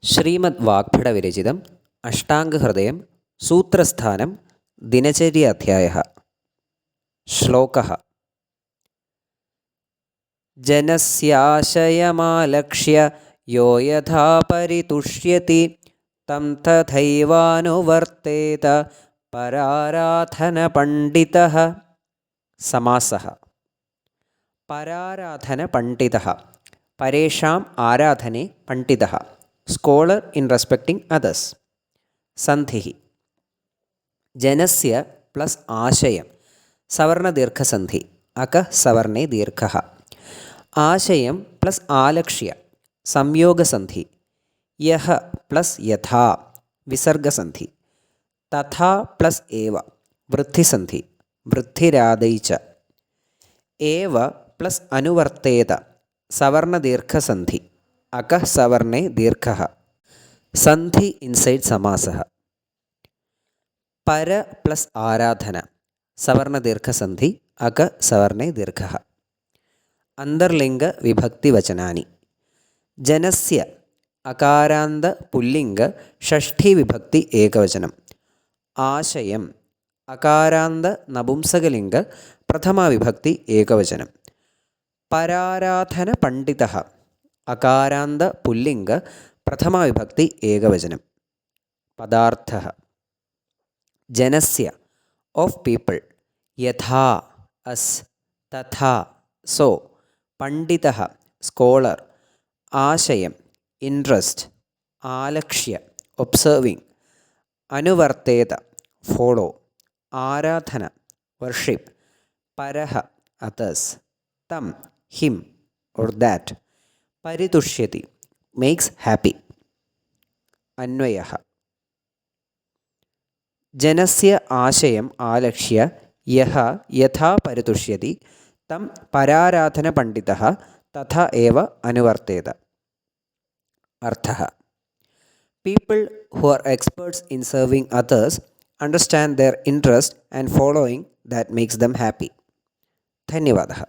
श्रीमद्वाग्भटविरचितम् अष्टाङ्गहृदयं सूत्रस्थानं दिनचर्याध्यायः। श्लोकः। जनस्याशयमालक्ष्य यो यथा परितुष्यति तं तथैवानुवर्तेत पराराधनपण्डितः। समासः। पराराधनपण्डितः परेषाम् आराधने पण्डितः, स्कोलर in respecting others. सन्धिः। जनस्य प्लस आशयं सवर्ण दीर्घ संधि अक सवर्णे दीर्घः। आशयं प्लस आलक्ष्य संयोग संधि यः प्लस यथा विसर्ग संधि। तथा प्लस एव वृद्धि संधि वृद्धिरादै च। एव प्लस अनुवर्तेत सवर्ण दीर्घ संधि अकः सवर्णे दीर्घः। संधि इनसाइड समासः। पर प्लस आराधना सवर्ण दीर्घ संधि अक सवर्णे दीर्घः। अंतर्लिंग विभक्ति वचनानि। जनस्य अकारान्त पुल्लिंग षष्ठी विभक्ति एकवचनम्। आशयम् अकारान्त नपुंसकलिंग प्रथमा विभक्ति एकवचनम्। पराराधन पंडितः अकारान्त पुल्लिंग प्रथमा विभक्ति एकवचनम्। पदार्थः। जनस्य ऑफ पीपल यथा अस तथा सो। पंडितः स्कोलर। आशयम् इंट्रेस्ट। आलक्ष्य ऑब्सर्विंग। अनुवर्तेत फॉलो। आराधना वर्शिप। परः अदर्स। तं हिम और दैट। परितुष्यति makes happy. अन्वयः। जनस्य आशयम् आलक्ष्य यः यथा परितुष्यति तं पराराधनपण्डितः तथा एव अनुवर्तेत। अर्थः। People who are experts in serving others understand their interest and following that makes them happy. धन्यवादः।